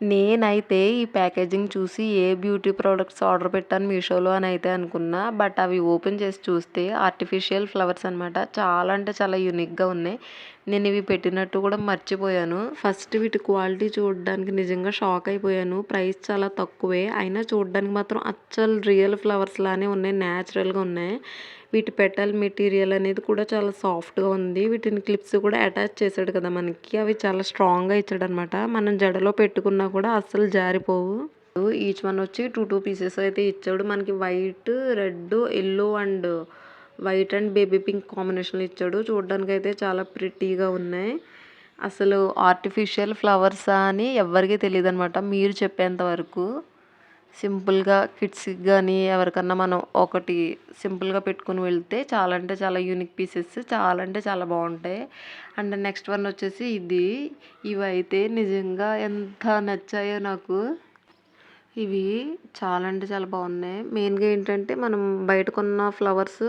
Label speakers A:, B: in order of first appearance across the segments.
A: నేనైతే ఈ ప్యాకేజింగ్ చూసి ఏ బ్యూటీ ప్రొడక్ట్స్ ఆర్డర్ పెట్టాను మీషోలో అని అయితే అనుకున్నా. బట్ అవి ఓపెన్ చేసి చూస్తే ఆర్టిఫిషియల్ ఫ్లవర్స్ అనమాట. చాలా అంటే చాలా యూనిక్‌గా ఉన్నాయి. నేను ఇవి పెట్టినట్టు కూడా మర్చిపోయాను. ఫస్ట్ వీటి క్వాలిటీ చూడడానికి నిజంగా షాక్ అయిపోయాను. ప్రైస్ చాలా తక్కువే. అయినా చూడడానికి మాత్రం అచ్చలు రియల్ ఫ్లవర్స్ లానే ఉన్నాయి. న్యాచురల్‌గా ఉన్నాయి. వీటి పెటల్ మెటీరియల్ అనేది కూడా చాలా సాఫ్ట్‌గా ఉంది. వీటిని క్లిప్స్ కూడా అటాచ్ చేశాడు కదా మనకి. అవి చాలా స్ట్రాంగ్‌గా ఇచ్చాడనమాట. మనం జడలో పెట్టుకున్నా కూడా అస్సలు జారిపోవు. ఈచ్ వన్ వచ్చి 2 పీసెస్ అయితే ఇచ్చాడు. మనకి white, red, yellow and white and baby pink కాంబినేషన్‌లో ఇచ్చాడు. చూడడానికైతే చాలా ప్రిట్టీగా ఉన్నాయి. అసలు ఆర్టిఫిషియల్ ఫ్లవర్సా అని ఎవ్వరికీ తెలీదనమాట మీరు చెప్పేంత వరకు. సింపుల్‌గా కిడ్స్‌కి గానీ ఎవరికన్నా మనం ఒకటి సింపుల్‌గా పెట్టుకొని వెళ్తే చాలా అంటే చాలా యూనిక్ పీసెస్ చాలా అంటే చాలా బావుంటాయి. అండ్ నెక్స్ట్ వన్ వచ్చేసి ఇది. ఇవైతే నిజంగా ఎంత నచ్చాయో నాకు. ఇవి చాలా అంటే చాలా బాగున్నాయి. మెయిన్‌గా ఏంటంటే మనం బయట కొన్న ఫ్లవర్స్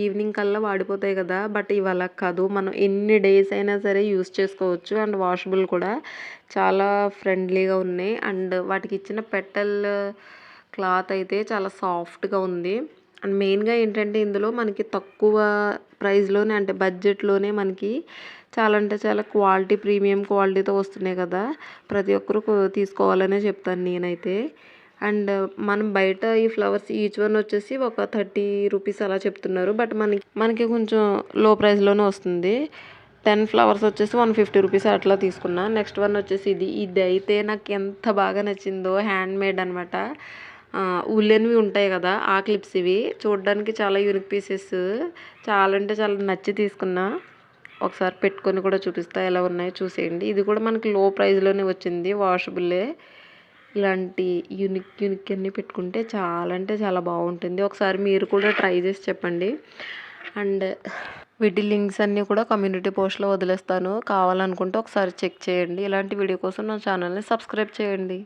A: ఈవినింగ్ కల్లా వాడిపోతాయి కదా! బట్ ఇవి అలా కాదు. మనం ఎన్ని డేస్ అయినా సరే యూజ్ చేసుకోవచ్చు. అండ్ వాషబుల్ కూడా. చాలా ఫ్రెండ్లీగా ఉన్నాయి. అండ్ వాటికి ఇచ్చిన పెటల్ క్లాత్ అయితే చాలా సాఫ్ట్‌గా ఉంది. అండ్ మెయిన్‌గా ఏంటంటే ఇందులో మనకి తక్కువ ప్రైస్‌లోనే అంటే బడ్జెట్‌లోనే మనకి చాలా అంటే చాలా క్వాలిటీ ప్రీమియం క్వాలిటీతో వస్తున్నాయి కదా! ప్రతి ఒక్కరు తీసుకోవాలనే చెప్తాను నేనైతే. అండ్ మనం బయట ఈ ఫ్లవర్స్ ఈచ్ వన్ వచ్చేసి ఒక 30 రూపీస్ అలా చెప్తున్నారు. బట్ మనకి కొంచెం లో ప్రైస్‌లోనే వస్తుంది. 10 ఫ్లవర్స్ వచ్చేసి 150 రూపీస్ అట్లా తీసుకున్నా. నెక్స్ట్ వన్ వచ్చేసి ఇది. ఇదైతే నాకు ఎంత బాగా నచ్చిందో హ్యాండ్‌మేడ్ అనమాట. ఉలెన్‌వి ఉంటాయి కదా! ఆ క్లిప్స్ ఇవి. చూడడానికి చాలా యూనిక్ పీసెస్. చాలా అంటే చాలా నచ్చి తీసుకున్నా. ఒకసారి పెట్టుకొని కూడా చూపిస్తా ఎలా ఉన్నాయో చూసేయండి. ఇది కూడా మనకి లో ప్రైస్‌లోనే వచ్చింది. వాషబుల్లే. ఇలాంటి యూనిక్ అన్నీ పెట్టుకుంటే చాలా అంటే చాలా బాగుంటుంది. ఒకసారి మీరు కూడా ట్రై చేసి చెప్పండి. అండ్ వీటి లింక్స్ అన్నీ కూడా కమ్యూనిటీ పోస్ట్‌లో వదిలేస్తాను. కావాలనుకుంటే ఒకసారి చెక్ చేయండి. ఇలాంటి వీడియో కోసం నా ఛానల్‌ని సబ్స్క్రైబ్ చేయండి.